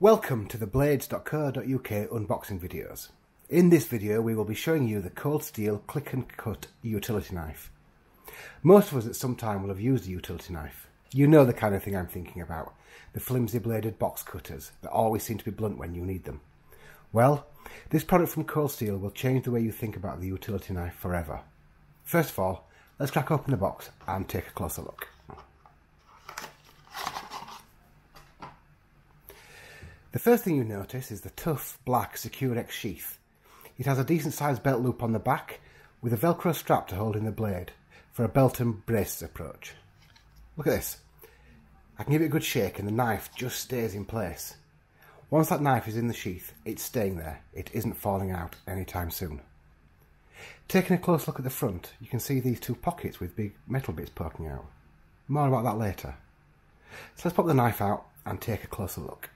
Welcome to the blades.co.uk unboxing videos. In this video we will be showing you the Cold Steel Click and Cut utility knife. Most of us at some time will have used a utility knife. You know the kind of thing I'm thinking about, the flimsy bladed box cutters that always seem to be blunt when you need them. Well, this product from Cold Steel will change the way you think about the utility knife forever. First of all, let's crack open the box and take a closer look. The first thing you notice is the tough black Securex sheath. It has a decent sized belt loop on the back with a velcro strap to hold in the blade for a belt and braces approach. Look at this. I can give it a good shake and the knife just stays in place. Once that knife is in the sheath, it's staying there. It isn't falling out anytime soon. Taking a close look at the front, you can see these two pockets with big metal bits poking out. More about that later. So let's pop the knife out and take a closer look.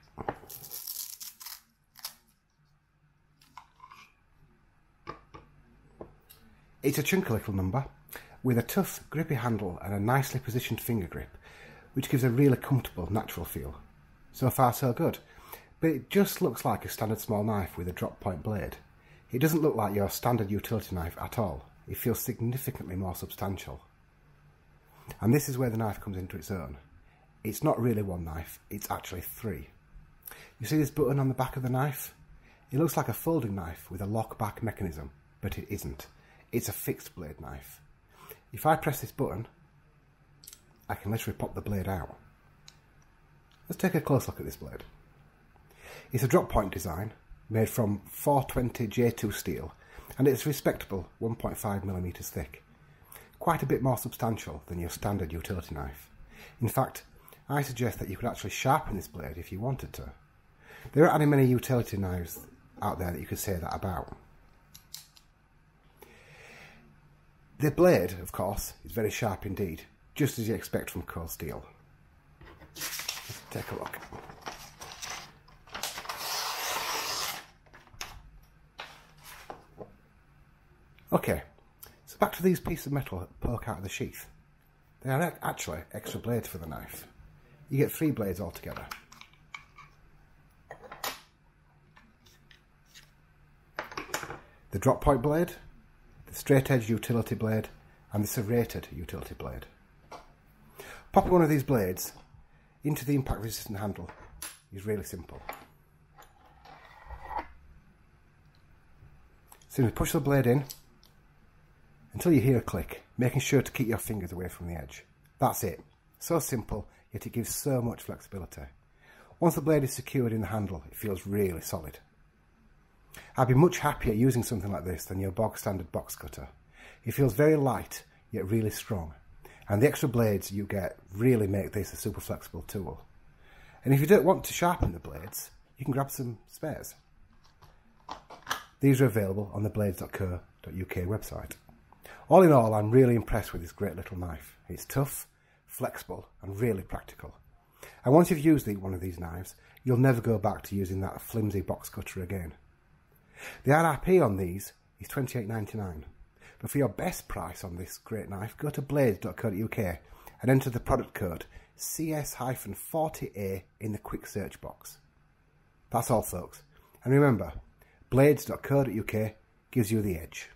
It's a chunky little number with a tough grippy handle and a nicely positioned finger grip, which gives a really comfortable natural feel. So far so good, but it just looks like a standard small knife with a drop point blade. It doesn't look like your standard utility knife at all. It feels significantly more substantial. And this is where the knife comes into its own. It's not really one knife, it's actually three. You see this button on the back of the knife? It looks like a folding knife with a lock back mechanism, but it isn't. It's a fixed blade knife. If I press this button, I can literally pop the blade out. Let's take a close look at this blade. It's a drop point design made from 420 J2 steel, and it's respectable 1.5mm thick. Quite a bit more substantial than your standard utility knife. In fact, I suggest that you could actually sharpen this blade if you wanted to. There aren't many utility knives out there that you could say that about. The blade, of course, is very sharp indeed, just as you expect from Cold Steel. Let's take a look. Okay, so back to these pieces of metal that poke out of the sheath. They are actually extra blades for the knife. You get 3 blades altogether. The drop point blade, the straight edge utility blade, and the serrated utility blade. Popping one of these blades into the impact resistant handle is really simple. Simply push the blade in until you hear a click, making sure to keep your fingers away from the edge. That's it. So simple, yet it gives so much flexibility. Once the blade is secured in the handle, it feels really solid. I'd be much happier using something like this than your bog standard box cutter. It feels very light, yet really strong. And the extra blades you get really make this a super flexible tool. And if you don't want to sharpen the blades, you can grab some spares. These are available on the blades.co.uk website. All in all, I'm really impressed with this great little knife. It's tough, flexible, and really practical. And once you've used one of these knives, you'll never go back to using that flimsy box cutter again. The RRP on these is $28.99, but for your best price on this great knife, go to blades.co.uk and enter the product code CS-40A in the quick search box. That's all, folks. And remember, blades.co.uk gives you the edge.